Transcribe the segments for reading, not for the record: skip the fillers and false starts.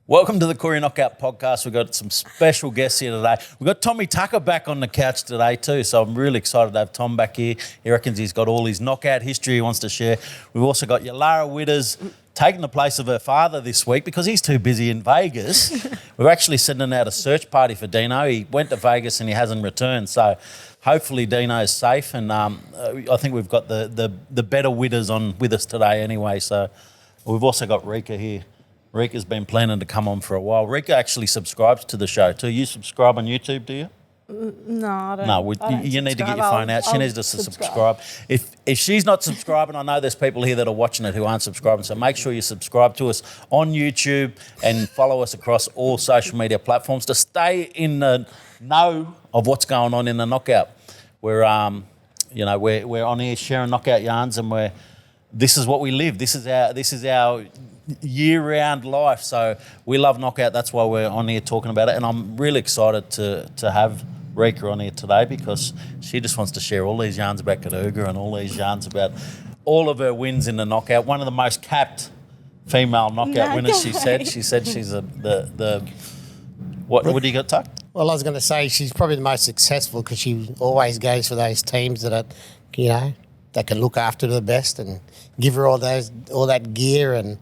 Welcome to the Koori Knockout Podcast. We've got some special guests here today. We've got Tommy Tucker back on the couch today too, so I'm really excited to have Tom back here. He reckons he's got all his knockout history he wants to share. We've also got Yilara Widders taking the place of her father this week because he's too busy in Vegas. We're actually sending out a search party for Dino. He went to Vegas and he hasn't returned, so hopefully Dino's safe. And I think we've got the better Widders on with us today anyway. So we've also got Rikka here. Rikka's been planning to come on for a while. Rikka actually subscribes to the show too. You subscribe on YouTube, do you? No, I don't. No, you need to get your phone out. She needs to subscribe. If she's not subscribing, I know there's people here that are watching it who aren't subscribing, so make sure you subscribe to us on YouTube and follow us across all social media platforms to stay in the know of what's going on in the knockout. We're on here sharing knockout yarns, and this is what we live. This is our year-round life, so we love knockout. That's why we're on here talking about it, and I'm really excited to have Rikka on here today because she just wants to share all these yarns about Kaduga and all these yarns about all of her wins in the knockout. One of the most capped female knockout winners. She said she's the what do you got, Tuck? Well, I was going to say she's probably the most successful because she always goes for those teams that are, that can look after her the best and give her all that gear, and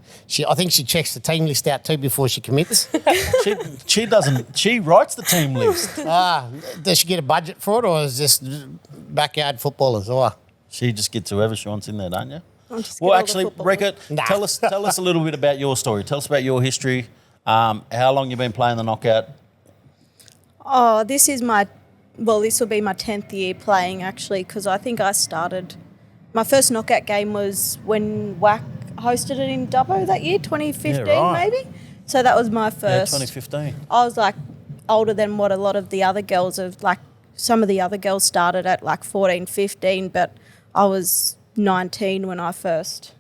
I think she checks the team list out too before she commits. She doesn't. She writes the team list. Does she get a budget for it, or is this backyard footballers? Or she just gets whoever she wants in there, don't you? Well, actually, Rikka, tell us a little bit about your story. Tell us about your history. How long you've been playing the knockout? Oh, this will be my 10th year playing actually, because I think I started. My first knockout game was when WAC hosted it in Dubbo that year, 2015 maybe. So that was my first. Yeah, 2015. I was older than what a lot of the other girls have, some of the other girls started at 14, 15, but I was 19 when I first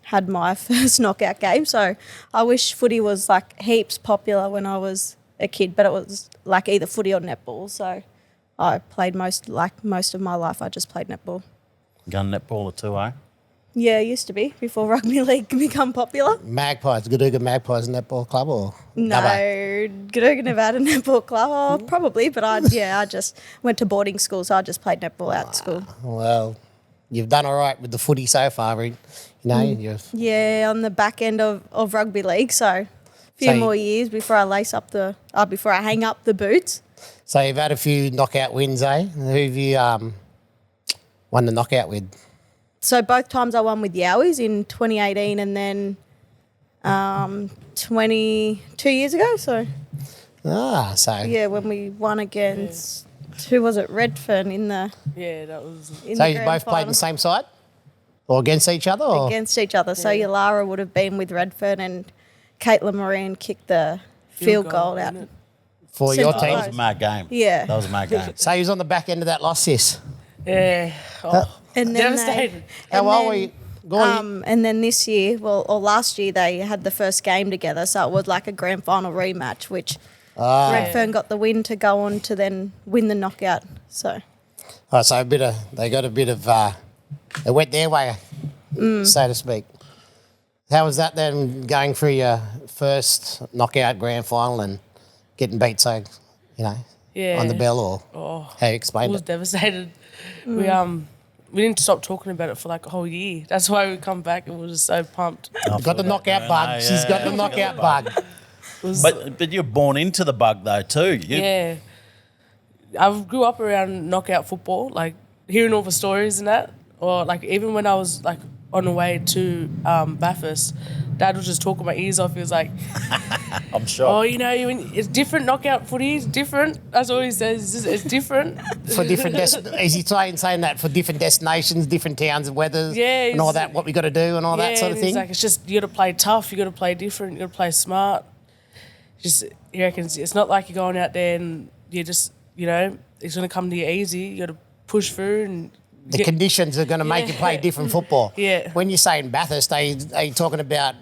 had my first knockout game. So I wish footy was heaps popular when I was a kid, but it was either footy or netball. So I played most of my life, I just played netball. Gun netballer too, eh? Yeah, it used to be before rugby league become popular. Magpies, Kaduga Magpies netball club, or no? Kaduga never had a netball club. Oh, probably, but I just went to boarding school, so I just played netball at school. Well, you've done all right with the footy so far, Yeah, on the back end of rugby league, so a few more years before I before I hang up the boots. So you've had a few knockout wins, eh? Who have you won the knockout with? So both times I won with Yowies in 2018 and then 22 years ago. So yeah, when we won against who was it? Redfern in the that was. So you both played on the same side, or against each other? Or? Against each other. So Yilara would have been with Redfern and Caitlin Moran kicked the field goal out. For your team? That was a mad game. Yeah. That was a mad game. So he was on the back end of that loss, sis? Yeah. And then devastated. How old were you? Go on. And then this year, or last year, they had the first game together, so it was like a grand final rematch, which Redfern got the win to go on to then win the knockout. So, so they got a bit of, it went their way, so to speak. How was that then, going through your first knockout grand final and getting beat so, on the bell, or how you explained it? I was devastated. We didn't stop talking about it for a whole year. That's why we come back and we were just so pumped. Got the knockout bug. She's got the knockout bug. But you're born into the bug though too. Yeah. I grew up around knockout football, hearing all the stories and that. Or even when I was on the way to Bathurst, Dad was just talking my ears off. He was like, I'm sure. Oh, it's different. Knockout footy is different. That's all he says. It's different. For different is he saying that for different destinations, different towns and weathers, and all that, what we got to do and all that sort of thing? It's just you got to play tough. You got to play different. You got to play smart. He reckons it's not like you're going out there and you just it's going to come to you easy. You got to push through and. The conditions are going to make you play different football. Yeah. When you say in Bathurst, are you talking about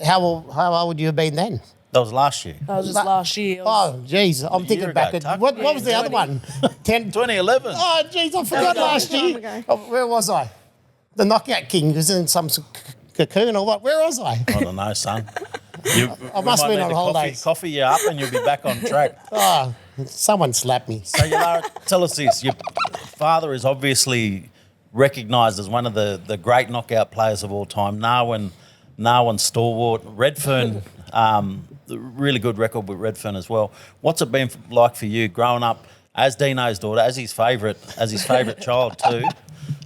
how old would you have been then? That was last year. That was just last year. Oh, geez. I'm thinking back at... What was the other one? 2011. Oh, geez, I forgot last year. Oh, where was I? The Knockout King was in some cocoon or what? Where was I? I don't know, son. I must might be need on to holidays. Coffee you up and you'll be back on track. Oh, someone slapped me. So, Yilara, tell us this. Your father is obviously recognised as one of the great knockout players of all time. Narwhal stalwart. Redfern, really good record with Redfern as well. What's it been like for you growing up as Dino's daughter, as his favourite child too,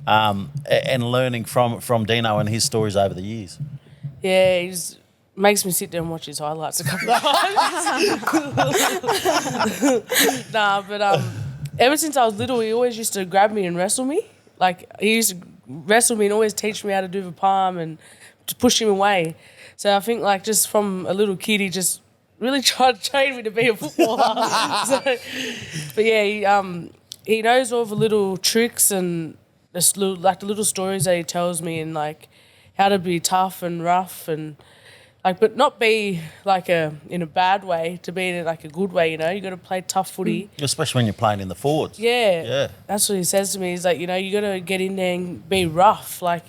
and learning from Dino and his stories over the years? Yeah, he's makes me sit there and watch his highlights a couple of times. Nah, but ever since I was little, he always used to grab me and wrestle me. Like, he used to wrestle me and always teach me how to do the palm and to push him away. So I think, like, just from a little kid, he just really tried to train me to be a footballer. But yeah, he knows all the little tricks and the little stories that he tells me, and like how to be tough and rough and like, but not be like in a bad way, to be in like a good way. You know, you got to play tough footy, Especially when you're playing in the forwards. yeah. That's what he says to me. He's like, you know, you got to get in there and be rough. Like,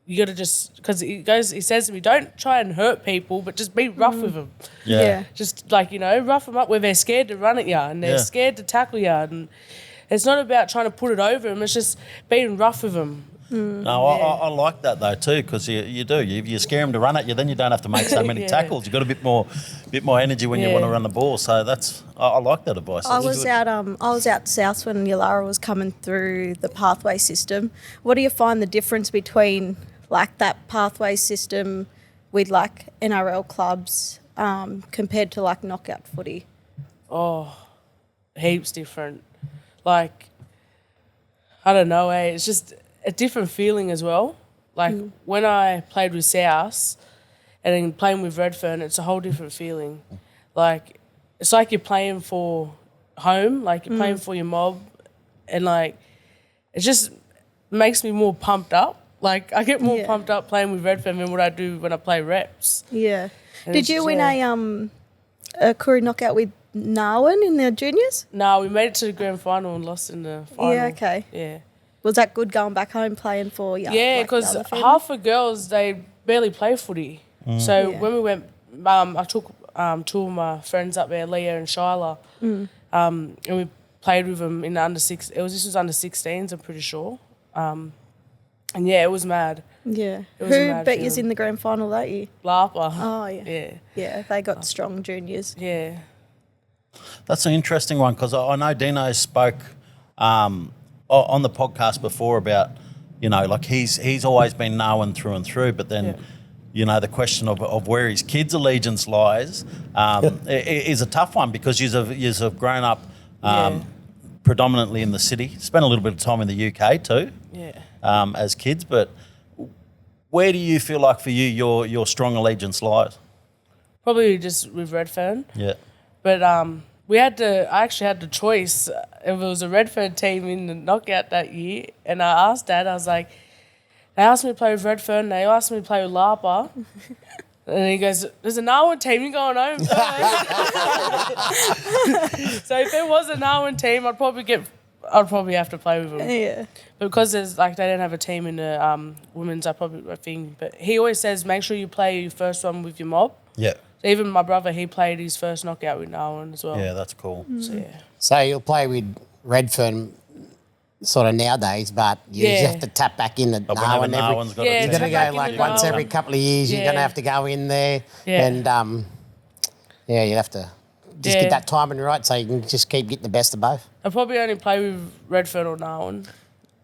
you got to just, because he says to me, don't try and hurt people, but just be rough with them. Yeah. Just like, you know, rough them up where they're scared to run at you and they're scared to tackle you. And it's not about trying to put it over them. It's just being rough with them. No, I like that though too, because you do. You scare them to run at you, then you don't have to make so many tackles. You've got a bit more energy when you want to run the ball. So I like that advice. I That's good. was out south when Yilara was coming through the pathway system. What do you find the difference between like that pathway system with like NRL clubs compared to like knockout footy? Oh, heaps different. Like, I don't know, it's just a different feeling as well. Like, when I played with South and then playing with Redfern, it's a whole different feeling. Like, it's like you're playing for home, like you're playing for your mob, and like, it just makes me more pumped up. Like, I get more pumped up playing with Redfern than what I do when I play reps. Yeah. And Did you win a Koori knockout with Narwhal in the juniors? No, we made it to the grand final and lost in the final. Yeah, okay. Yeah. Was that good going back home playing for you? Yeah, because half the girls, they barely play footy. So when we went, I took two of my friends up there, Leah and Shyla, and we played with them in the under six. This was under 16s, I'm pretty sure. And yeah, it was mad. Yeah. It was a Who mad bet you feeling. in the grand final that year? Lapa. Oh, yeah. Yeah. Yeah, they got strong juniors. Yeah. That's an interesting one, because I know Dino spoke on the podcast before about, you know, like he's always been known through and through, but then, you know, the question of where his kids' allegiance lies is a tough one, because you've grown up predominantly in the city, spent a little bit of time in the UK too, as kids, but where do you feel like for you your strong allegiance lies? Probably just with Redfern. Yeah. But I actually had the choice if it was a Redfern team in the knockout that year, and I asked Dad, I was like, they asked me to play with Redfern, they asked me to play with Lapa, and he goes, there's a Narwhal team, you're going home first. So if there was a Narwhal team, I'd probably have to play with them. Yeah. But because they didn't have a team in the women's, I think. But he always says, make sure you play your first one with your mob. Yeah. Even my brother, he played his first knockout with Narwhal as well. Yeah, that's cool. So, yeah. So you'll play with Redfern sort of nowadays, but you just have to tap back in at But whenever Narwhal. Narwhal's got Yeah, a You're team. going to Tap back go in like the once Narwhal. every couple of years. You're going to have to go in there, and you have to just get that timing right so you can just keep getting the best of both. I probably only play with Redfern or Narwhal.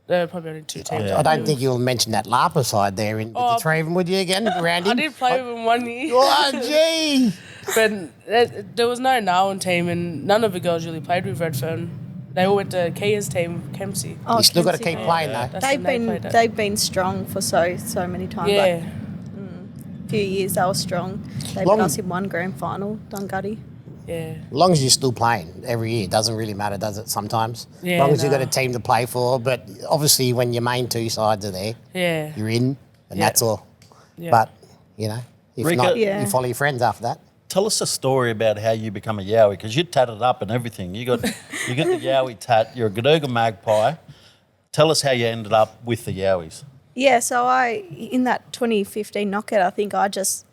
There are probably only two teams. I don't think you'll mention that Lapa side there with the three of them, would you, again, around him? I did play with him 1 year. Oh, gee! But there was no Narwhal team, and none of the girls really played with Redfern. They all went to Kia's team, Kempsey. Oh, You still got to Kempsey, keep playing, though. That's when they played it. They've been strong for so many times. Yeah. Like, a few years they were strong. They beat us in one grand final, Dungutty. Yeah. As long as you're still playing every year, it doesn't really matter, does it, sometimes? Yeah, as long as you've got no. a team to play for. But obviously when your main two sides are there, Yeah. you're in, and Yeah. that's all. Yeah. But, you know, if Rikka- not, Yeah. you follow your friends after that. Tell us a story about how you become a Yowie, because you tatted up and everything. You got the Yowie tat. You're a Gadooga magpie. Tell us how you ended up with the Yowies. Yeah, so in that 2015 knockout, I think I just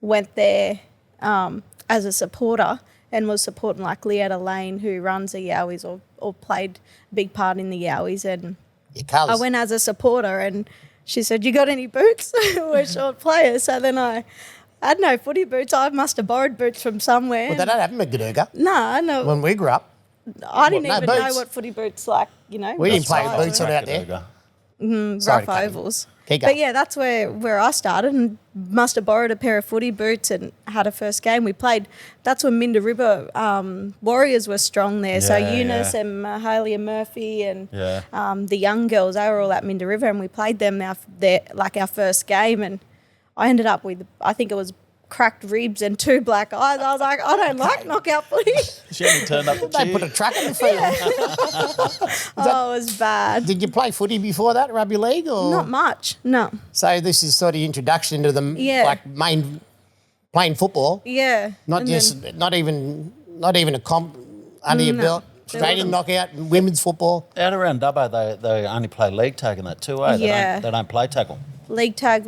went there as a supporter and was supporting like Yilara Lane, who runs the Yowies or played a big part in the Yowies. And I went as a supporter and she said, "You got any boots?" We're short players. So then I had no footy boots. I must have borrowed boots from somewhere. Well, they don't have them at Gadooga. No. When we grew up. I didn't no even know boots. what footy boots like, We didn't play with size. boots on out there. Sorry Rough to cut you. ovals. Keep going. But yeah, that's where I started and must have borrowed a pair of footy boots and had a first game. We played, that's when Minda River Warriors were strong there. So Yeah, Eunice yeah. and Mahalia and Murphy and Yeah. the young girls, they were all at Minda River and we played them our first game and I ended up with, I think it was cracked ribs and 2 black eyes. I was like, I don't like knockout footy. She only turned up to They cheer. put a truck in the field. Oh, it was bad. Did you play footy before that, rugby league? Or? Not much, no. So this is sort of introduction into the main playing football. Yeah. Not And just then- not even a comp under your belt. Straight in knockout and women's football. Out around Dubbo, they only play league tag and that too, eh? Yeah. They don't play tackle. league tag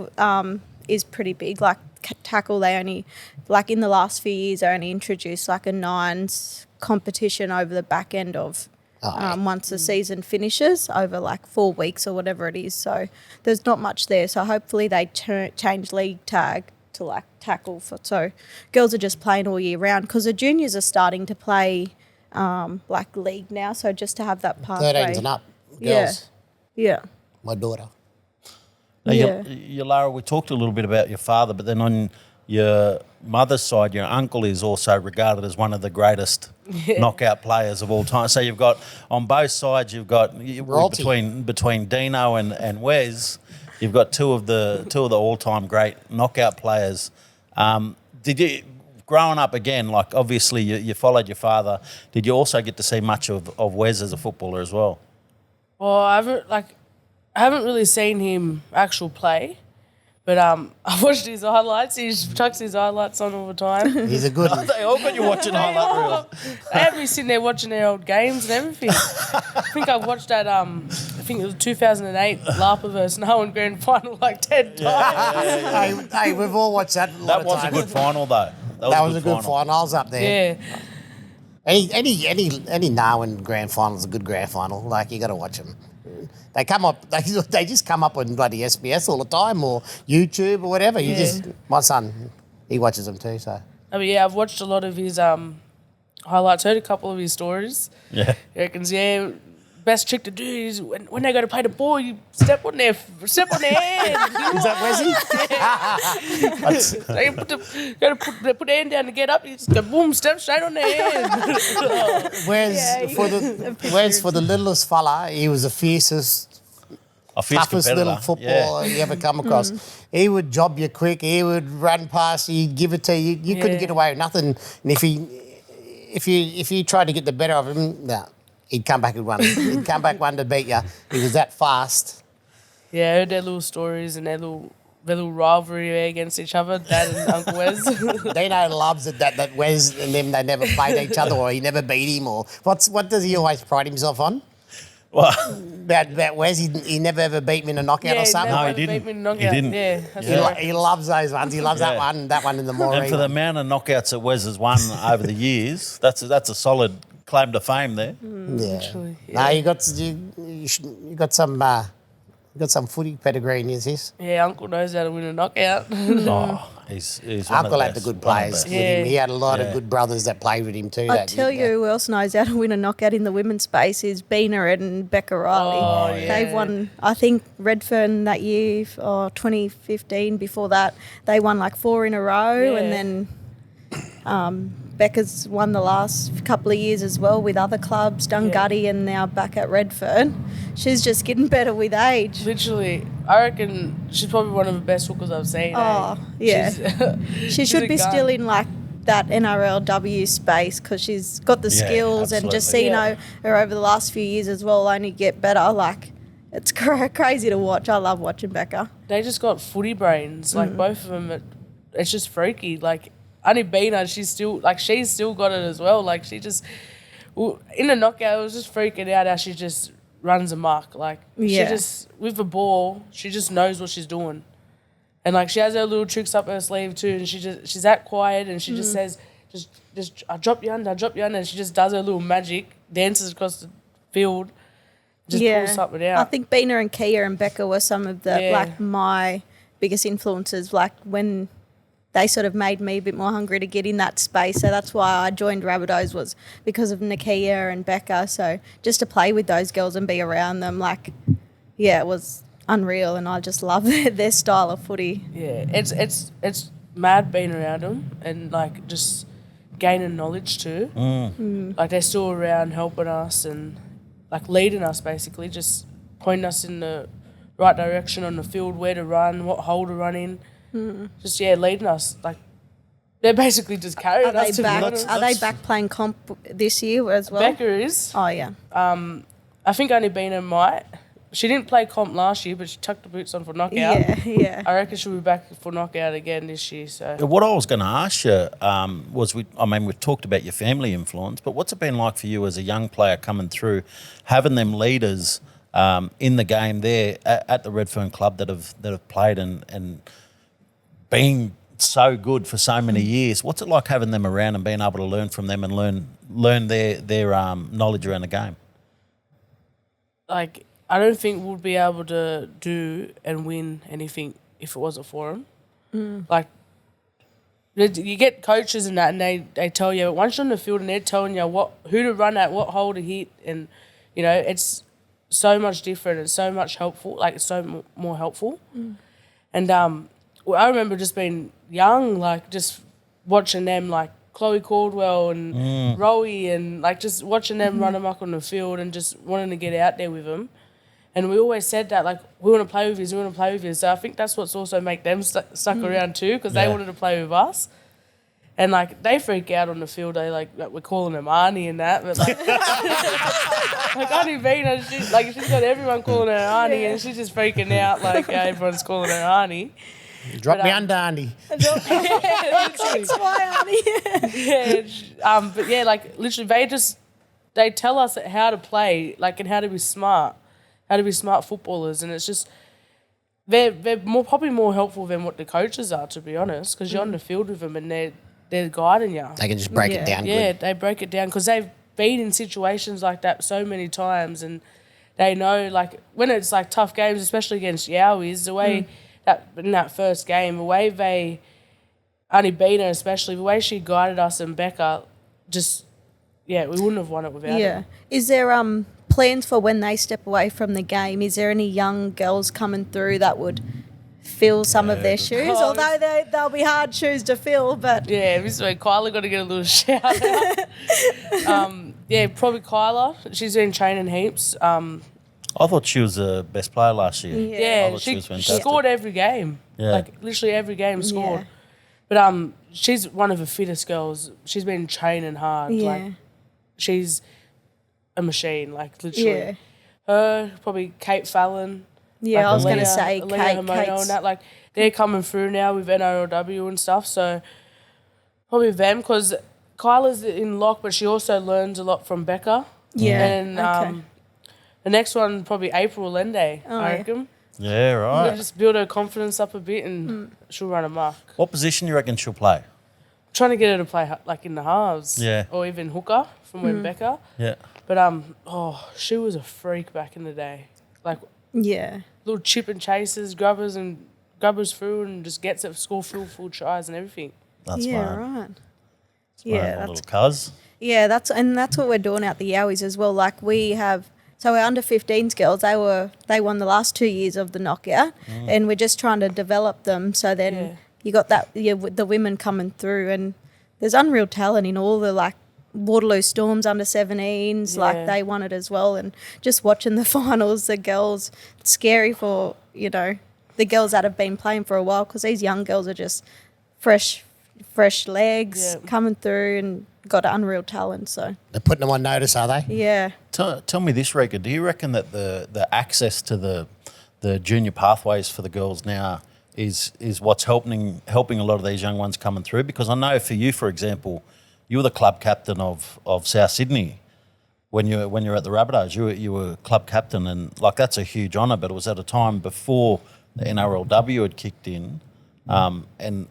is pretty big. Like tackle, they only, like in the last few years, they only introduced like a nines competition over the back end of once the season finishes over like 4 weeks or whatever it is. So there's not much there. So hopefully they change league tag to like tackle so girls are just playing all year round because the juniors are starting to play like league now. So just to have that pathway. 13s and up, girls. Yeah. My daughter. Now, Yeah. Yilara, we talked a little bit about your father, but then on your mother's side, your uncle is also regarded as one of the greatest knockout players of all time. So you've got, on both sides, you've got, between Dino and Wes, you've got two of the all-time great knockout players. Did you, growing up again, like obviously you followed your father, did you also get to see much of Wes as a footballer as well? Well, I haven't really seen him actual play, but I watched his highlights. He chucks his highlights on all the time. He's a good. They all got you watching highlight reels. I have me sitting there watching their old games and everything. I think I watched that. I think it was 2008 Lapa versus Nolan grand final like 10 times. Hey, we've all watched that. That was a good final, though. That was a good final. I was up there. Yeah. Any Narwhal grand final is a good grand final. Like, you got to watch them. They come up. They just come up on bloody SBS all the time or YouTube or whatever. My son, he watches them too. So. But yeah, I've watched a lot of his highlights. Heard a couple of his stories. Yeah. He reckons, best trick to do is when they go to play the ball, you step on their hand. Is that Wesley? They put their hand down to get up. You just go boom, step straight on their hand. Where's for the littlest fella, he was the fiercest, toughest little footballer you ever come across. He would job you quick. He would run past you. He'd give it to you. You couldn't get away with nothing. And if you tried to get the better of him, he'd come back and run. He'd come back one to beat you. He was that fast. Yeah, I heard their little stories and their little rivalry against each other, Dad and Uncle Wes. Dino loves it that Wes and them, they never played each other or he never beat him. Or what does he always pride himself on? Well, About Wes, he never ever beat me in a knockout or something. No, he didn't. He didn't. Yeah, that's He loves those ones. He loves that one in the morning. And for the amount of knockouts that Wes has won over the years, that's a solid claim to fame there. Literally, No, you got some footy pedigree in yours. Yeah, Uncle knows how to win a knockout. Oh, he's one Uncle of had the best, good one of players the with best. him. He had a lot Yeah. of good brothers that played with him too. I tell you who else knows how to win a knockout in the women's space is Bina and Becca Riley. Oh, yeah. They've won, I think, Redfern that year, or 2015. Before that, they won like 4 in a row, Yeah. and then Becca's won the last couple of years as well with other clubs, Dungutty, and now back at Redfern. She's just getting better with age. Literally, I reckon she's probably one of the best hookers I've seen. Oh, yeah. She's- She should a be gun. still in like that NRLW space because she's got the Yeah, skills and just seeing absolutely. her over the last few years as well only get better. Like, it's crazy to watch. I love watching Becca. They just got footy brains. Like both of them, it's just freaky. Like only Bina, she's still got it as well. Like she just in the knockout, it was just freaking out how she just runs amok. Like she Yeah. just with the ball, she just knows what she's doing. And like she has her little tricks up her sleeve too, and she's that quiet, and she just says, just I drop you under, and she just does her little magic, dances across the field, just pulls something out. I think Bina and Kia and Becca were some of the like my biggest influences. Like when they sort of made me a bit more hungry to get in that space. So that's why I joined Rabbitohs, was because of Nakia and Becca. So just to play with those girls and be around them, like, it was unreal, and I just love their style of footy. Yeah, it's mad being around them and like just gaining knowledge too. Like they're still around helping us and like leading us, basically, just pointing us in the right direction on the field, where to run, what hole to run in. Just leading us. Like they're basically just carrying us. Are they back playing comp this year as well? Becca is. Oh yeah. I think only Bina might. She didn't play comp last year, but she tucked the boots on for knockout. Yeah. I reckon she'll be back for knockout again this year. So what I was going to ask you was, we've talked about your family influence, but what's it been like for you as a young player coming through, having them leaders in the game there at the Redfern Club that have played and been so good for so many years? What's it like having them around and being able to learn from them and learn their knowledge around the game? Like, I don't think we'd be able to do and win anything if it wasn't for them. Like, you get coaches and that, and they tell you once you're on the field and they're telling you who to run at, what hole to hit, and it's so much different and so much helpful. Like, it's so more helpful. And I remember just being young, like just watching them, like Chloe Caldwell and Rowie, and like just watching them run amok on the field and just wanting to get out there with them. And we always said that, like, we want to play with you, So I think that's what's also make them stuck around too, because they wanted to play with us. And, like, they freak out on the field. They, like we're calling them Arnie and that. But, like, like Auntie Vina, she's got everyone calling her Arnie, and she's just freaking out, like, everyone's calling her Arnie. Drop me under, Andy. That's why, Arnie. But, yeah, like, literally, they tell us how to play, like, and how to be smart footballers, and it's just they're probably more helpful than what the coaches are, to be honest, because you're on the field with them and they're guiding you. They can just break it down. Yeah, good. they break it down because they've been in situations like that so many times, and they know, like, when it's like tough games, especially against Yowies, the way in that first game, the way Auntie Bina especially, the way she guided us and Becca, just we wouldn't have won it without her. Is there plans for when they step away from the game? Is there any young girls coming through that would fill some of their shoes? Although they'll be hard shoes to fill, but this is where Kyla got to get a little shout out. Probably Kyla. She's been training heaps. I thought she was the best player last year. Yeah, she scored every game. Yeah. Like literally every game scored. Yeah. But she's one of the fittest girls. She's been training hard. Yeah. Like she's a machine, like literally. Yeah. Her, probably Kate Fallon. Yeah, like I was going to say Kate Kate's... and that, like they're coming through now with NRLW and stuff. So probably them, because Kyla's in lock, but she also learns a lot from Becca. Yeah. And the next one probably April Lende, I reckon. Yeah, right. Just build her confidence up a bit, and she'll run amok. What position do you reckon she'll play? Trying to get her to play like in the halves, Yeah. or even hooker from when Becca. Yeah. But she was a freak back in the day. Like little chip and chases, grubbers through, and just gets it, score full tries and everything. That's right. Little cuz. Yeah, that's what we're doing out the Yowies as well. Like we have, so our under 15s girls, they won the last 2 years of the knockout, and we're just trying to develop them. So then you got the women coming through, and there's unreal talent in all the like Waterloo Storms under 17s, like they won it as well. And just watching the finals, the girls, it's scary for the girls that have been playing for a while, because these young girls are just fresh legs coming through and got unreal talent. So they're putting them on notice, are they? Yeah. Tell me this, Rikka, do you reckon that the access to the junior pathways for the girls now is what's helping a lot of these young ones coming through? Because I know for you, for example, you were the club captain of South Sydney when you were at the Rabbitohs. You were club captain, and like that's a huge honour. But it was at a time before the NRLW had kicked in. and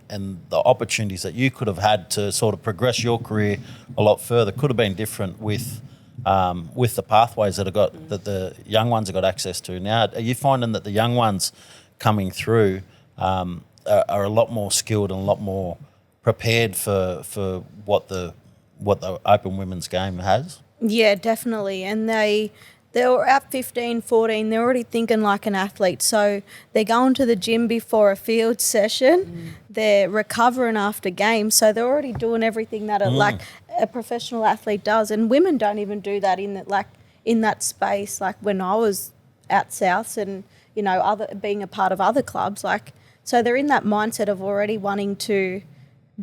the opportunities that you could have had to sort of progress your career a lot further could have been different with the pathways that the young ones have got access to now. Are you finding that the young ones coming through are a lot more skilled and a lot more prepared for what the open women's game has? Yeah, definitely. And they're at 15, 14, they're already thinking like an athlete. So they're going to the gym before a field session. They're recovering after games. So they're already doing everything that like a professional athlete does. And women don't even do that in that space. Like when I was at Souths and, you know, being a part of other clubs, like, so they're in that mindset of already wanting to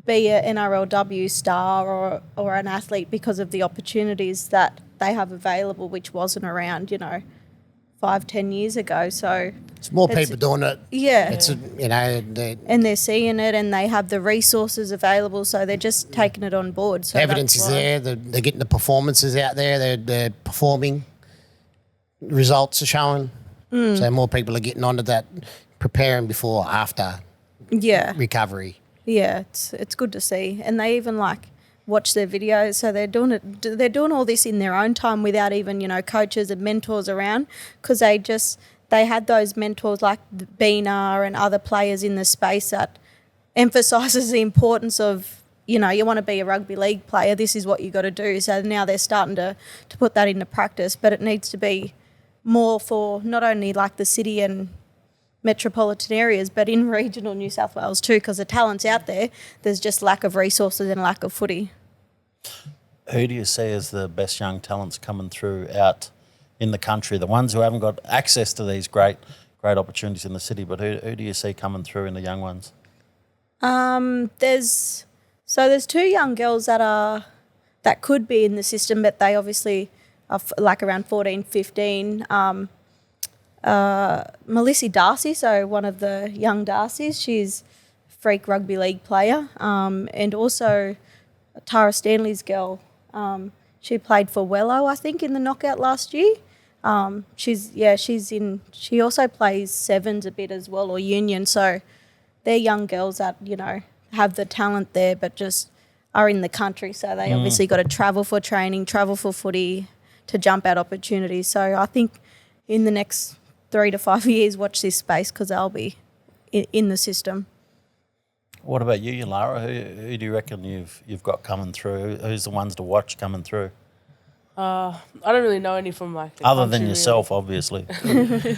be an NRLW star or an athlete because of the opportunities that they have available, which wasn't around, 5-10 years ago. So it's more people doing it. Yeah. It's, and they're seeing it and they have the resources available, so they're just taking it on board. So evidence is there. They're getting the performances out there. They're performing. Results are showing. So more people are getting onto that, preparing before, after recovery. Yeah, it's good to see. And they even watch their videos, so they're doing all this in their own time without even, coaches and mentors around, because they had those mentors like Bina and other players in the space that emphasises the importance of, you want to be a rugby league player, this is what you got to do. So now they're starting to put that into practice, but it needs to be more for not only like the city and metropolitan areas, but in regional New South Wales too, because the talent's out there. There's just lack of resources and lack of footy. Who do you see as the best young talents coming through out in the country? The ones who haven't got access to these great opportunities in the city, but who do you see coming through in the young ones? There's two young girls that could be in the system, but they obviously are like around 14, 15. Melissa Darcy, so one of the young Darcys, she's a freak rugby league player, and also Tara Stanley's girl. She played for Wello, I think, in the knockout last year. She also plays sevens a bit as well, or union. So they're young girls that have the talent there, but just are in the country. So they obviously got to travel for training, travel for footy, to jump out opportunities. So I think in the next 3 to 5 years, watch this space, because they'll be in the system. What about you, Yilara? Who do you reckon you've got coming through? Who's the ones to watch coming through? I don't really know any from the other than country, yourself, obviously.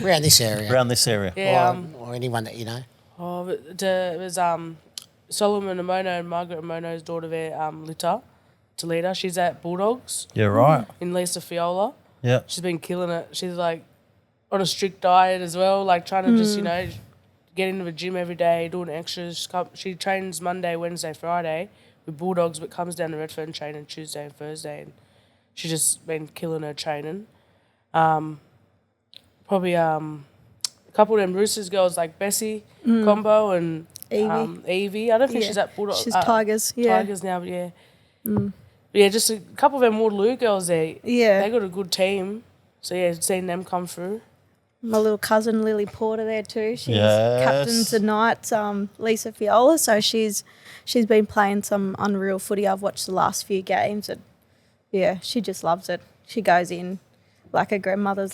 Around this area. Yeah. Or anyone that you know. It was Solomon Amono and Margaret Amono's daughter there, Talita. She's at Bulldogs. Yeah, right. In Lisa Fiola. Yeah. She's been killing it. She's on a strict diet as well, trying to just, get into the gym every day, doing extras. She trains Monday, Wednesday, Friday with Bulldogs, but comes down to Redfern and training Tuesday and Thursday. And she's just been killing her training. Probably a couple of them Roosters girls like Bessie Combo and Evie. I don't think she's at Bulldogs. She's Tigers, yeah. Tigers now, but yeah. But yeah, just a couple of them Waterloo girls there. Yeah. They got a good team. So yeah, seeing them come through. My little cousin Lily Porter there too. She's Yes. captain tonight's Lisa Fiola, so she's been playing some unreal footy. I've watched the last few games, and yeah, she just loves it. She goes in like her grandmother's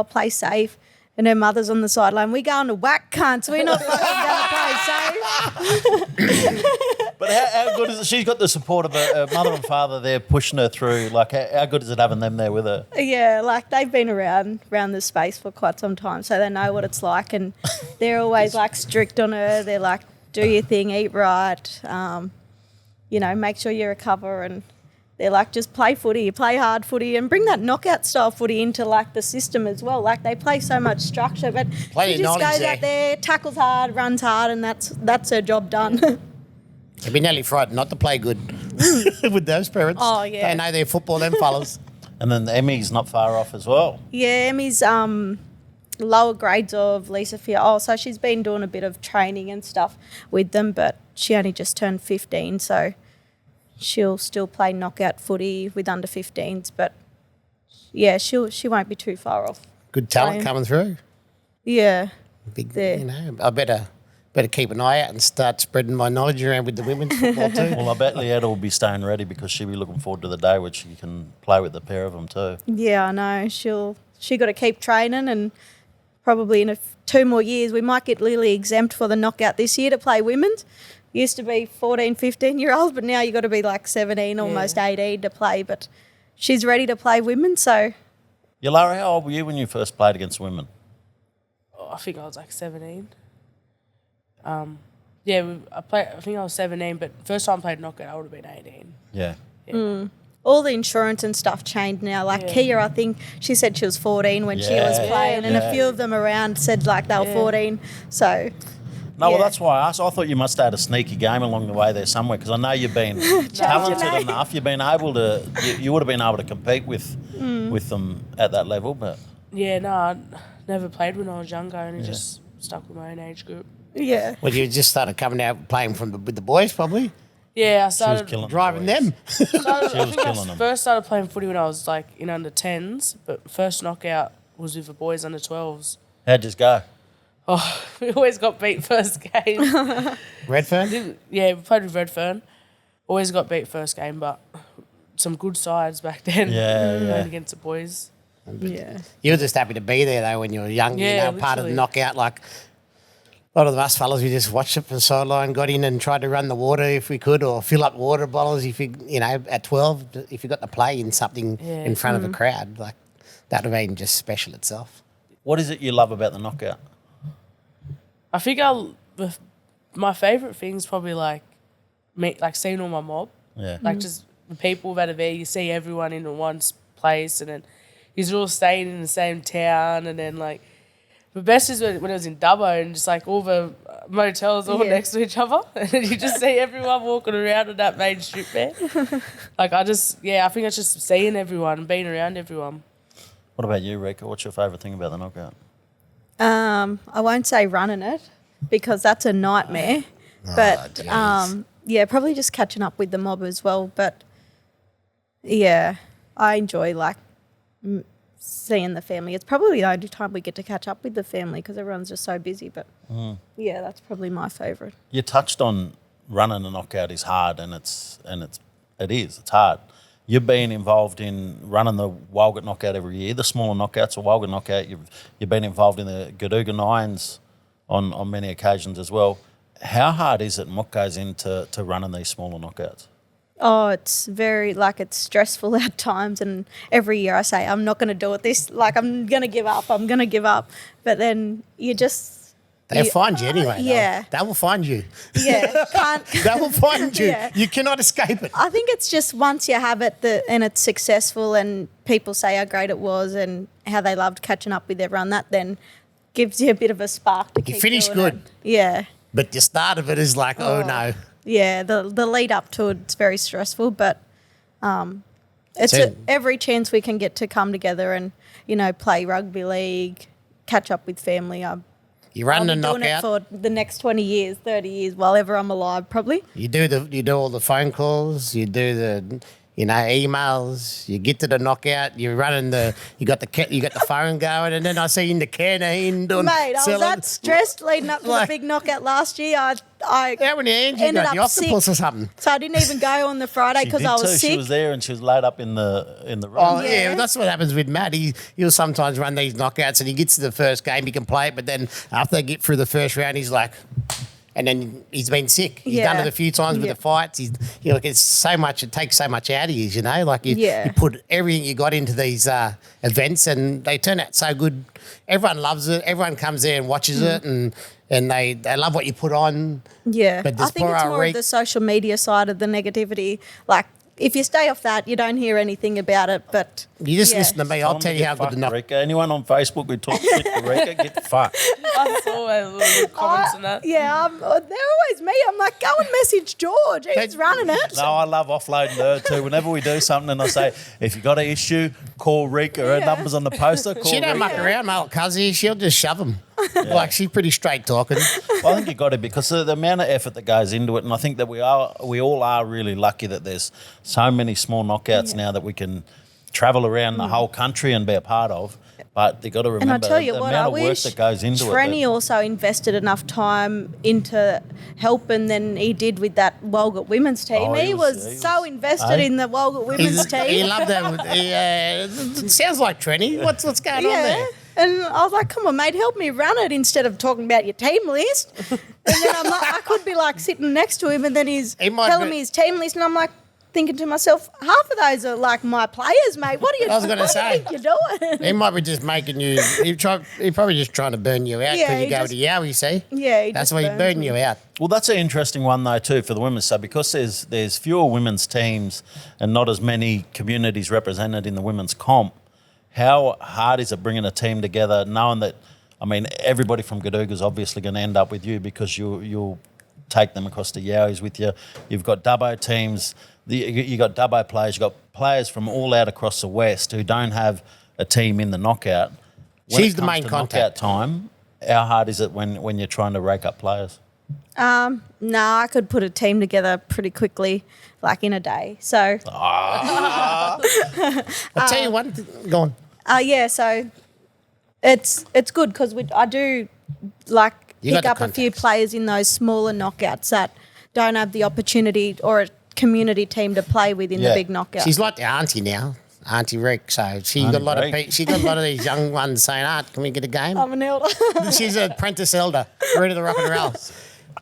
play safe, and her mother's on the sideline. We going to whack cunts. We're not fucking going to play safe. But how good is it? She's got the support of her mother and father there pushing her through. How good is it having them there with her? Yeah, they've been around the space for quite some time, so they know what it's like, and they're always strict on her. They're like, do your thing, eat right, make sure you recover, and they're like, just play footy, play hard footy, and bring that knockout style footy into the system as well. They play so much structure, but she just goes out there, tackles hard, runs hard, and that's her job done. They'd be nearly frightened not to play good with those parents. Oh, yeah. They know their football, them fellas. And then Emmy's not far off as well. Yeah, Emmy's lower grades of Lisa Fiola. So she's been doing a bit of training and stuff with them, but she only just turned 15, so she'll still play knockout footy with under 15s. But yeah, she won't be too far off. Good talent coming through. Yeah. Big, I bet better keep an eye out and start spreading my knowledge around with the women's football too. Well, I bet Leetta will be staying ready because she'll be looking forward to the day where she can play with the pair of them too. Yeah, I know. She got to keep training, and probably in 2 more years we might get Lily exempt for the knockout this year to play women's. Used to be 14, 15-year-olds, but now you got to be like 17, almost 18 to play. But she's ready to play women, so. Yilara, how old were you when you first played against women? I think I was like 17. I think I was 17, but first time I played knockout, I would have been 18. Yeah. All the insurance and stuff changed now. Like Kia, I think she said she was 14 when she was playing, and a few of them around said like they were 14. So. No, well, that's why I asked. I thought you must have had a sneaky game along the way there somewhere because I know you've been talented enough. You've been able to. You would have been able to compete with them at that level, but. Yeah, no, I never played when I was younger, and just stuck with my own age group. Yeah. Well, you just started coming out playing with the boys, probably. Yeah, I She started was killing driving the boys. them. I think I first started playing footy when I was like in under 10s, but first knockout was with the boys under 12s. How'd you go? Oh, we always got beat first game. Redfern? Yeah, we played with Redfern. Always got beat first game, but some good sides back then. Playing against the boys. Yeah. You were just happy to be there though when you were young, Yeah, part of the literally. knockout. Like a lot of us fellas, we just watched it from the sideline, got in and tried to run the water if we could, or fill up water bottles if at 12, if you got to play in something in front of a crowd, like that would have been just special itself. What is it you love about the knockout? I think my favourite thing is probably like seeing all my mob. Yeah. Like just the people that are there, you see everyone in one place, and then you're all staying in the same town, and then like the best is when it was in Dubbo and just like all the motels all next to each other, and then you just see everyone walking around in that main strip there. Like I think it's just seeing everyone and being around everyone. What about you, Rikka? What's your favourite thing about the knockout? I won't say running it because that's a nightmare. But probably just catching up with the mob as well. But yeah, I enjoy like seeing the family. It's probably the only time we get to catch up with the family because everyone's just so busy. But yeah, that's probably my favourite. You touched on running a knockout is hard, and it's hard. You've been involved in running the Walgett knockout every year, the smaller knockouts, the Walgett knockout. You've been involved in the Gadooga Nines on many occasions as well. How hard is it and what goes into running these smaller knockouts? Oh, it's it's stressful at times, and every year I say, I'm not going to do it I'm going to give up. But then you just... They'll find you anyway. Yeah. They will find you. Yeah, can't... They will find you. Yeah. You cannot escape it. I think it's just once you have it and it's successful and people say how great it was and how they loved catching up with everyone, that then gives you a bit of a spark to keep finish doing good. it. Yeah. But the start of it is like, oh no. Yeah, the lead up to it's very stressful, but it's every chance we can get to come together and, play rugby league, catch up with family. You run the doing knockout. it for the next 20 years, 30 years, while ever I'm alive, probably. You do all the phone calls. You do the emails. You get to the knockout. You're running you got the phone going, and then I see you in the canteen doing. Mate, I was that stressed leading up to the big knockout last year. I how many hands you ended got? The up octopus or something? So I didn't even go on the Friday because I was sick. She was there and she was laid up in the room. Oh yeah, that's what happens with Matt. He'll sometimes run these knockouts, and he gets to the first game, he can play it, but then after they get through the first round, he's like. And then he's been sick. He's done it a few times with the fights. It's so much. It takes so much out of you, Like you put everything you got into these events, and they turn out so good. Everyone loves it. Everyone comes there and watches it, and they love what you put on. Yeah, but I think it's more of the social media side of the negativity. Like if you stay off that, you don't hear anything about it. But you just listen to me. I'll tell you how good the knock. Anyone on Facebook who talks shit to Rikka, get fucked. I saw little comments on that. Yeah, they're always me. I'm like, go and message George. He's running it. No, I love offloading her too. Whenever we do something and I say, if you got an issue, call Rikka. Her number's on the poster. Call she don't Rikka. muck around, my old cousin. She'll just shove them. Like she's pretty straight talking. Well, I think you got to because the amount of effort that goes into it, and I think that we all are really lucky that there's so many small knockouts now that we can travel around the whole country and be a part of. But they got to remember And I tell you the what, I amount of work wish that goes into Trenny it. also invested enough time into helping than he did with that Walgett women's team. Oh, he he was was- so invested eh? in the Walgett women's He team. loved that. It sounds like Trenny. What's going on there? And I was like, come on, mate, help me run it instead of talking about your team list. And then I'm like, I could be like sitting next to him and then he's He might telling be- me his team list and I'm like thinking to myself, half of those are like my players, mate. What are you, I was gonna what say. do you think you're doing? He might be just making you. He probably just trying to burn you out Yeah, because you he go just- to Yowie, see? Yeah, he That's just why he burns burn me. you out. Well, that's an interesting one though too for the women's. So because there's fewer women's teams and not as many communities represented in the women's comp, how hard is it bringing a team together, knowing that, I mean, everybody from Gadooga is obviously going to end up with you because you'll take them across to Yowies with you. You've got Dubbo teams, you got Dubbo players, you've got players from all out across the West who don't have a team in the knockout. When She's it the comes main to contact. knockout time, how hard is it when you're trying to rake up players? No, I could put a team together pretty quickly, like in a day. So, I'll tell you one. Go on. yeah, so it's good because I do like You got pick the up a few contacts. players in those smaller knockouts that don't have the opportunity or a community team to play with in Yeah. the big knockout. She's like the auntie now, Auntie Rick. So she got a Auntie lot of Rick. she got a lot of these young ones saying, "Aunt, can we get a game?" I'm an elder. She's an apprentice elder, ready to rock and roll.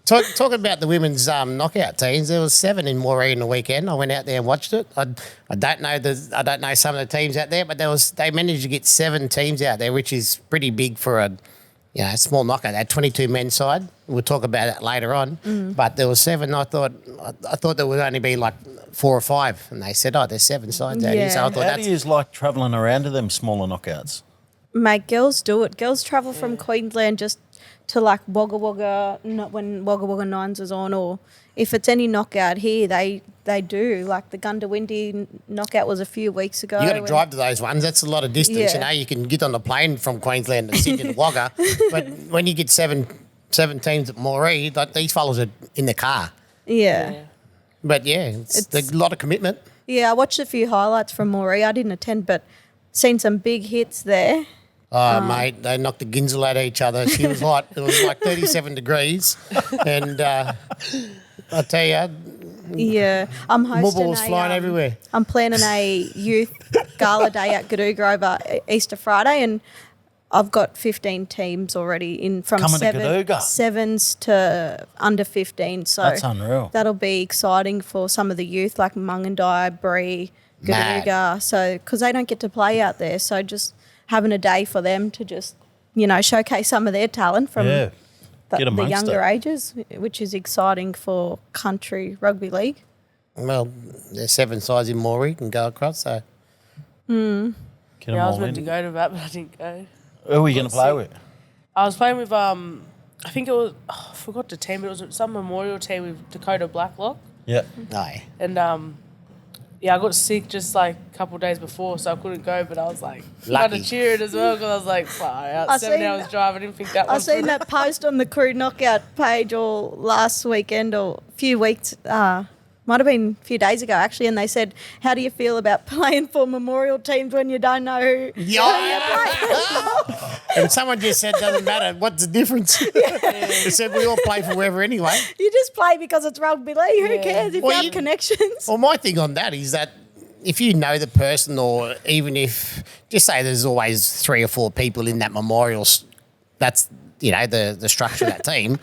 Talking about the women's knockout teams, there was 7 in Moree in the weekend. I went out there and watched it. I don't know some of the teams out there, but they managed to get 7 teams out there, which is pretty big for a small knockout. They had 22 men's side. We'll talk about it later on. But there was 7. I thought there would only be like 4 or 5, and they said, "Oh, there's 7 sides out here." So I Yeah. thought How do you like travelling around to them smaller knockouts? Mate, girls do it. Girls travel from Queensland just to like Wagga Wagga, not when Wagga Wagga Nines is on, or if it's any knockout here, they do. Like the Gundawindi knockout was a few weeks ago. You got to and- drive to those ones. That's a lot of distance. Yeah. You know, you can get on the plane from Queensland to Sydney to Wagga, but when you get seven teams at Moree, like these fellas are in the car. Yeah. But yeah, it's a lot of commitment. Yeah, I watched a few highlights from Moree. I didn't attend, but seen some big hits there. Oh, mate, they knocked the ginsel out of each other. She was hot. It was like 37 degrees. And I tell you, Yeah, I'm hosting Mubbles flying everywhere. I'm planning a youth gala day at Gadooga over Easter Friday, and I've got 15 teams already in from Coming to Gadooga. 7s to under 15. So That's unreal. That'll be exciting for some of the youth like Mungandai, Bree, Mad. Gadooga. So because they don't get to play out there, so just having a day for them to just showcase some of their talent from Yeah. Get the amongst younger it. ages, which is exciting for country rugby league. Well, there's 7 sides in Moree. You can go across. So Get them Yeah, I was all meant to in. go to that, but I didn't go. Who are we going to play with? I was playing with I think it was I forgot the team, but it was some memorial team with Dakota Blacklock, Yeah. no. and I got sick just like a couple of days before, so I couldn't go. But I was like trying Lucky. to cheer it as well because I was like, far out, I 7 seen hours that. drive. I didn't think that I was. seen that post on the Koori knockout page all last weekend or a few weeks, might have been a few days ago actually, and they said, "How do you feel about playing for memorial teams when you don't know who?" Yeah. And someone just said, doesn't matter. What's the difference? They said we all play for whoever anyway. You just play because it's rugby league. Who cares if Well, you have you- connections? Well, my thing on that is that if you know the person, or even if, just say there's always 3 or 4 people in that memorial, that's, the structure of that team.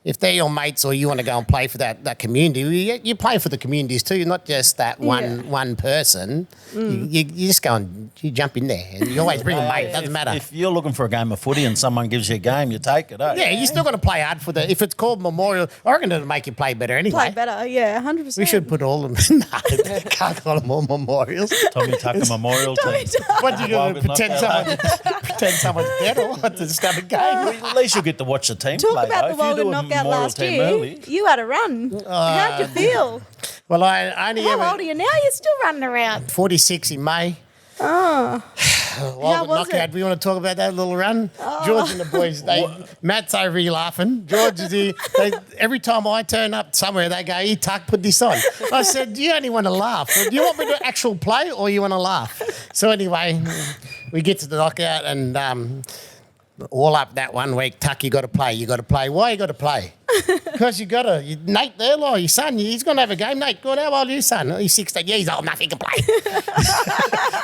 If they're your mates or you want to go and play for that community, you play for the communities too, not just that one person. You just go and you jump in there and you always bring a mate. It doesn't matter. If you're looking for a game of footy and someone gives you a game, you take it, eh? Yeah, you still got to play hard for if it's called Memorial, I reckon it'll make you play better anyway. Play better, yeah, 100%. We should put all of them. No, can't call them all memorials. Tommy Tucker Memorial Team. What you going to Wild pretend someone's dead or what to start a game? Well, at least you'll get to watch the team Talk play. about though. the If you Walden do a knockout Memorial last team year. early, You had a run. How'd you feel? Well, I only How ever old are you now? You're still running around. 46 in May. How Wild was knockout. it? We want to talk about that little run. George and the boys. Matt's over here laughing. George is here. Every time I turn up somewhere, they go, "Here, Tuck, put this on." I said, "Do you only want to laugh? Do you want me to actual play, or you want to laugh?" So anyway, we get to the knockout and all up that 1 week, Tuck, you got to play. You got to play. Why you got to play? Because you got to. Nate there, like, your son, he's going to have a game. Nate, good, how old are you, son? He's 16. Yeah, he's old enough, he can play.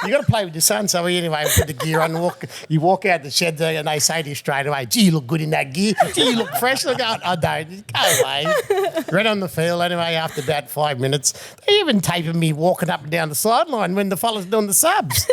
You got to play with your son. So anyway, put the gear on, you walk out the shed there and they say to you straight away, gee, you look good in that gear. Gee, you look fresh. I go, I don't. Go away. Ran on the field anyway after about 5 minutes. They even taping me walking up and down the sideline when the fella's doing the subs.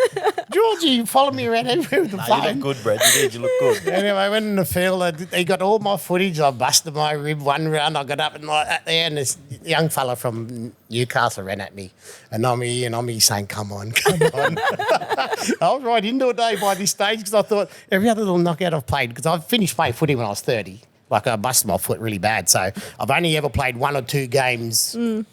Georgie, you followed me around everywhere with the phone. You look good, Brad. You did. You look good. Anyway, I went in the field. He got all my footage. I busted my rib one round. I got up and like that there, and this young fella from Newcastle ran at me, and I'm here saying, "Come on, come on." I was right into it by this stage because I thought every other little knockout I've played, because I finished playing footy when I was 30. Like, I busted my foot really bad. So I've only ever played 1 or 2 games. I've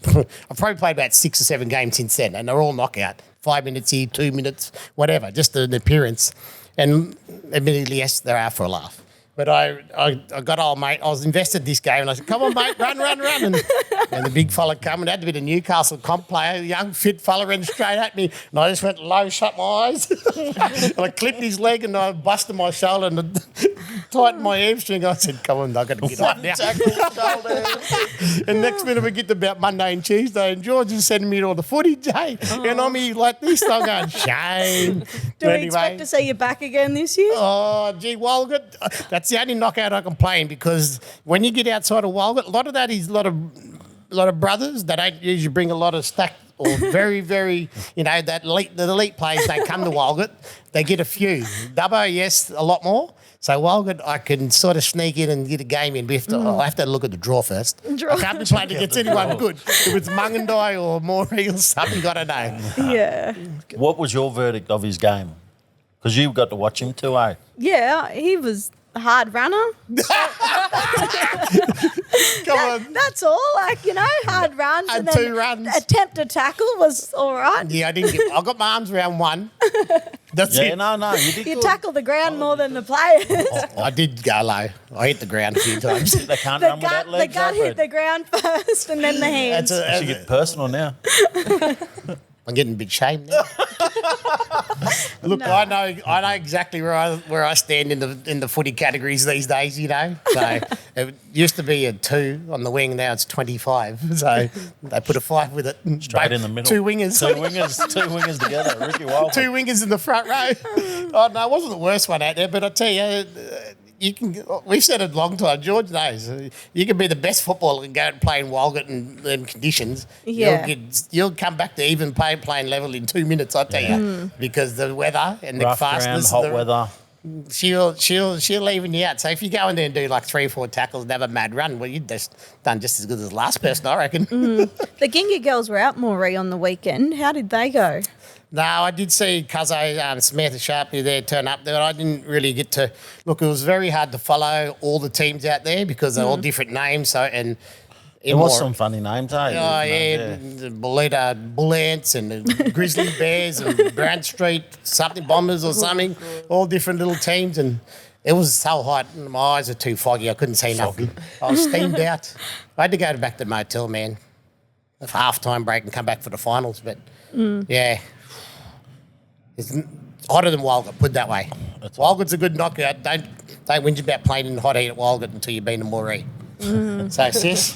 probably played about 6 or 7 games since then, and they're all knockout. 5 minutes here, 2 minutes, whatever, just an appearance. And admittedly, yes, they're out for a laugh. But I got old mate. I was invested this game, and I said, "Come on, mate, run!" And the big fella come and had to be the Newcastle comp player, the young fit fella ran straight at me, and I just went low, shut my eyes, and I clipped his leg, and I busted my shoulder and tightened my hamstring. I said, "Come on, I've got to get up now." And next minute we get to about Monday and Tuesday, and George is sending me all the footage, hey, and I'm here like this. I'm going, shame. Do we expect to see you back again this year? Oh, gee, Walgett, that's the only knockout I can play in, because when you get outside of Walgett, a lot of that is a lot of brothers that don't usually bring a lot of stack or very, very, the elite players don't come to Walgett. They get a few. Dubbo, yes, a lot more. So Walgett, I can sort of sneak in and get a game in. But I'll have to look at the draw first. I can't be playing against anyone good. If it's Mungandai or Moree or something, I don't know. Yeah. What was your verdict of his game? Because you got to watch him too, eh? Yeah, he was a hard runner. Come on. That's all. Hard runs. And then 2 runs. Attempt to tackle was all right. Yeah, I got my arms around 1. That's it. No, you did You good. tackle the ground more than the players. I did go low. I hit the ground a few times. They can't The run without gut legs, hit the ground first and then the hands. You should get personal now. I'm getting a bit shamed now. Look, I know exactly where I stand in the footy categories these days. So it used to be a 2 on the wing, now it's 25. So they put a 5 with it. Straight in the middle. 2 wingers. 2 wingers together. Ricky Wild. 2 wingers in the front row. Oh no, it wasn't the worst one out there, but I tell you. We've said it a long time. George knows. You can be the best footballer and go and play in Walgett and them conditions. Yeah. You'll come back to even playing level in 2 minutes, I tell you, because the weather and Rough the fastness, ground, hot weather. she'll even you out. So if you go in there and do like 3 or 4 tackles and have a mad run, well, you've just done just as good as the last person, I reckon. The Ginga girls were out Moree on the weekend. How did they go? No, I did see Cuzzo, Samantha Sharpley there turn up there, but I didn't really get to look. It was very hard to follow all the teams out there because they're all different names. So There was some funny names, eh? Oh yeah, the Bull Ants and the Grizzly Bears and Brand Street something Bombers or something, all different little teams, and it was so hot. And my eyes were too foggy. I couldn't see nothing. I was steamed out. I had to go back to the motel, man, for half-time break and come back for the finals. But yeah. It's hotter than Walgett, put it that way. Walgett's a good knockout. Don't whinge about playing in the hot heat at Walgett until you've been to Moree. So, sis,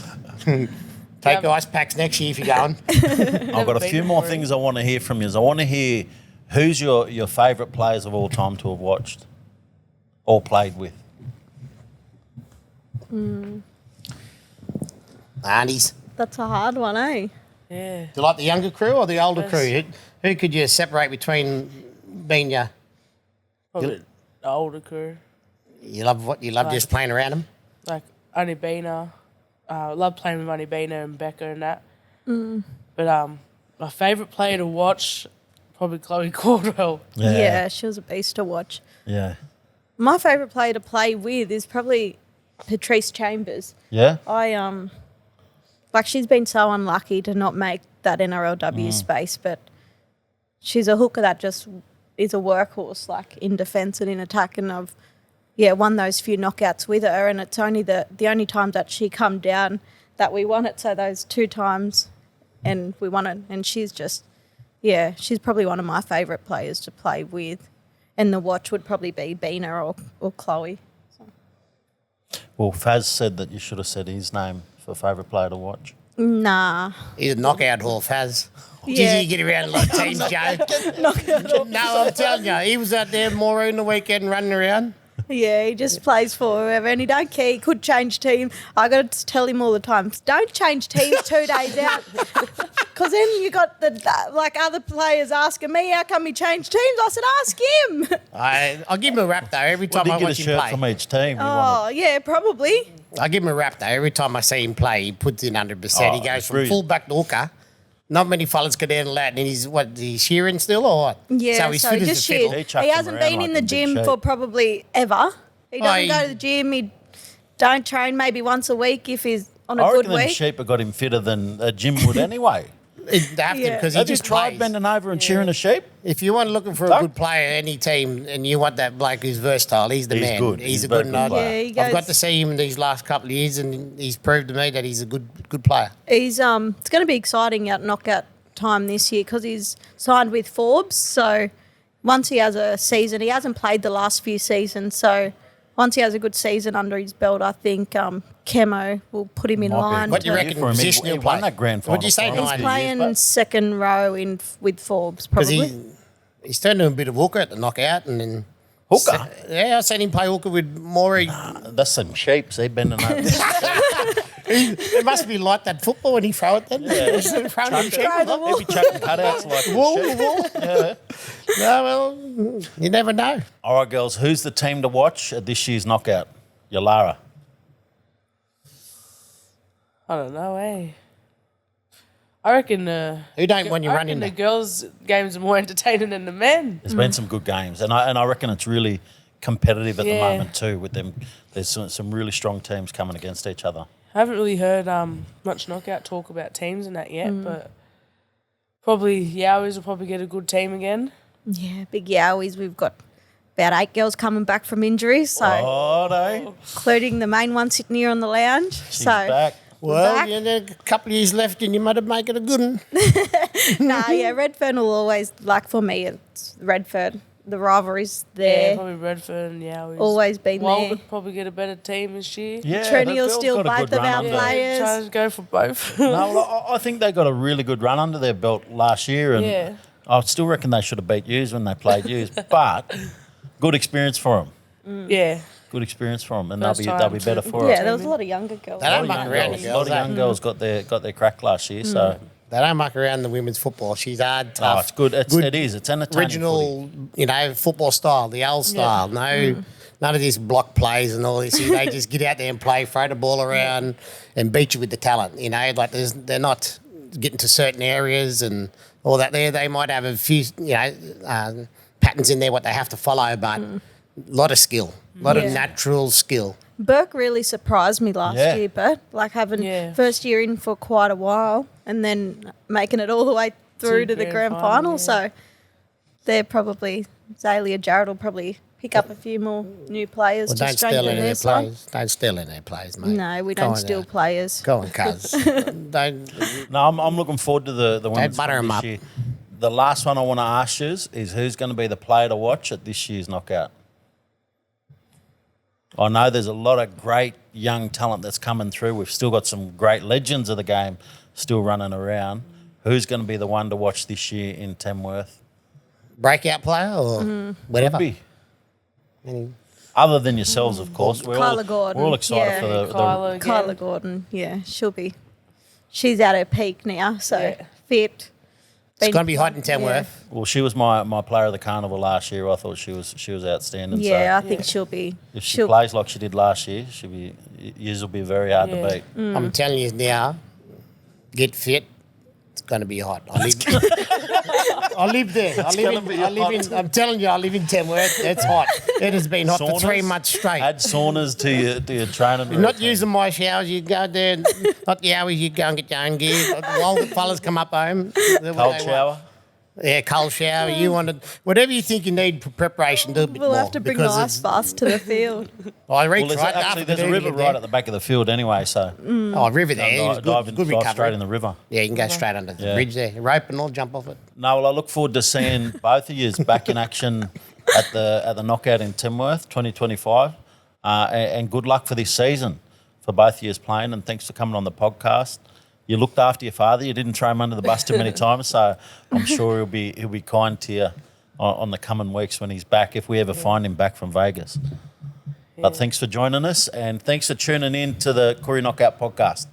take ice packs next year if you're going. I've got a few more things I want to hear from you. I want to hear who's your favourite players of all time to have watched or played with. Aunties. That's a hard one, eh? Yeah. Do you like the younger crew or the older crew? Who could you separate between being your... Probably the older crew. You love just playing around them? Like Annie Bina. Love playing with Annie Bina and Becca and that. But my favourite player to watch, probably Chloe Caldwell. Yeah, she was a beast to watch. Yeah. My favourite player to play with is probably Patrice Chambers. Yeah? She's been so unlucky to not make that NRLW space, but she's a hooker that just is a workhorse, like in defence and in attack, and I've won those few knockouts with her, and it's only the only time that she come down that we won it, so those 2 times and we won it, and she's just, she's probably one of my favourite players to play with. And the watch would probably be Bina or Chloe. Well, Faz said that you should have said his name for favourite player to watch. Nah. He's a knockout hall, Faz. Yeah. Did you get around a lot of teams, Joe? No, I'm telling you, he was out there more in the weekend running around. Yeah, he just plays for whoever, and he don't care. He could change team. I got to tell him all the time, don't change teams 2 days out, because then you got other players asking me how come he changed teams. I said, ask him. I'll give him a rap though every Well, time did I you get a watch him shirt play. from each team? You Oh yeah, probably. I give him a rap though every time I see him play. He puts in 100%. Oh, He goes from brilliant. fullback to hooker. Not many fellas could handle that. And he's shearing still or what? Yeah, he's so fit he as just a fiddle. shit. He chucked He him hasn't around been like in a the big gym sheep. for probably ever. He doesn't he- go to the gym. He don't train maybe once a week if he's on a I good reckon them week. sheep have got him fitter than a gym would anyway. They have to Yeah. because he Have you just tried plays. bending over and cheering a sheep? If you want looking for a Fuck. good player, any team, and you want that bloke who's versatile, he's the He's man. good. He's He's a a very good good nod. player. Yeah, he I've got goes- to see him these last couple of years, and he's proved to me that he's a good player. He's it's going to be exciting at knockout time this year because he's signed with Forbes. So once he has a season, he hasn't played the last few seasons. So once he has a good season under his belt, I think Chemo will put him in Might be a line. good What do you year reckon for him. position He he'll won play? that grand What'd you final say, for Nine? He's us. playing second row with Forbes Because probably. he's turned into a bit of hooker at the knockout, and then Hooker? Yeah, I seen him play hooker with Maury. That's some sheep. See, bending over. It must be like that football when he throw it then. He's throwing it sheep. Throw the He'd be chucking cutouts like a Wool, sheep. wool. Yeah. No, well, you never know. All right, girls. Who's the team to watch at this year's knockout? Yilara. I don't know, I reckon. Who don't want you I running reckon the there? girls' games are more entertaining than the men. There's been some good games, and I reckon it's really competitive at the Yeah. moment too. With them, there's some really strong teams coming against each other. I haven't really heard much knockout talk about teams and that yet, but probably Yowies will probably get a good team again. Yeah, big yowies. We've got about 8 girls coming back from injuries, so Oh, no. including the main one sitting here on the lounge. She's so back. Well, back. yeah, there's a couple of years left and you might have make it a good one. yeah, Redfern will always, like for me, it's Redfern. The rivalry's Yeah, there. probably Redford and Yowies. Always been Wal there. would probably get a better team this year. Yeah, Trinity the will girls still got a both good of run our under. players. Trying to go for both. No, well, I think they got a really good run under their belt last year, and Yeah. I still reckon they should have beat yous when they played yous. But good experience for them. Yeah. Good experience for them, and First they'll time be better too. for Yeah, us. there was a lot of younger girls. They don't A muck lot of around young the girls, a lot girls. of young girls got their crack last year. So They don't muck around the women's football. She's hard, tough. oh, it's good. It is. It's entertaining. Original, football style, the old style. No, none of this block plays and all this. They just get out there and play, throw the ball around, and beat you with the talent. Like they're not getting to certain areas and all that. They might have a few, patterns in there what they have to follow, but a lot of skill, a lot of Yeah. natural skill. Burke really surprised me last Yeah. year, but like having Yeah. first year in for quite a while and then making it all the way through to the grand final. yeah. So they're probably, Zaylia Jarrett will probably pick up a few more new players Well, to don't steal strengthen any of their their side. players. Don't steal any of their players, mate. No, we Go don't on steal now. players. Go on, cuz. Don't. No, I'm looking forward to the women's butter one 'em this up. year. The last one I want to ask you is who's going to be the player to watch at this year's knockout? I know there's a lot of great young talent that's coming through. We've still got some great legends of the game still running around. Who's going to be the one to watch this year in Tamworth? Breakout player or whatever. Could be. Any- Other than yourselves, of course. Kyla Gordon, We're all excited yeah. for the Kyla again. Kyla Gordon, yeah, she's at her peak now, so Yeah. fit. It's going to be hot in Tamworth. Well, she was my player of the carnival last year. I thought she was outstanding. Yeah, So I think she'll be. if she plays like she did last year, yous will be very hard to Yeah. beat. I'm telling you now, get fit. It's going to be hot. I live there. I'm telling you, I live in Tamworth. It's hot. It has been hot for 3 Saunas? months straight. Add saunas to your training. You're not routine. using my showers. You go there, not the hours. You go and get your own gear. While the fellas come up home, cold shower. Yeah, cold shower. You wanted whatever you think you need for preparation. Do a bit We'll more have to bring the because ice bath to the field. I reach Well, right after there's a river right at the back of the field anyway, so Oh, river there. dive, Good dive recovery. straight in the river. Yeah, you can go straight under the Yeah. bridge there. Rope and all, jump off it. No, well, I look forward to seeing both of you back in action at the knockout in Timworth 2025. And good luck for this season for both of you playing. And thanks for coming on the podcast. You looked after your father. You didn't throw him under the bus too many times, so I'm sure he'll be kind to you on the coming weeks when he's back, if we ever find him back from Vegas. But thanks for joining us, and thanks for tuning in to the Koori Knockout podcast.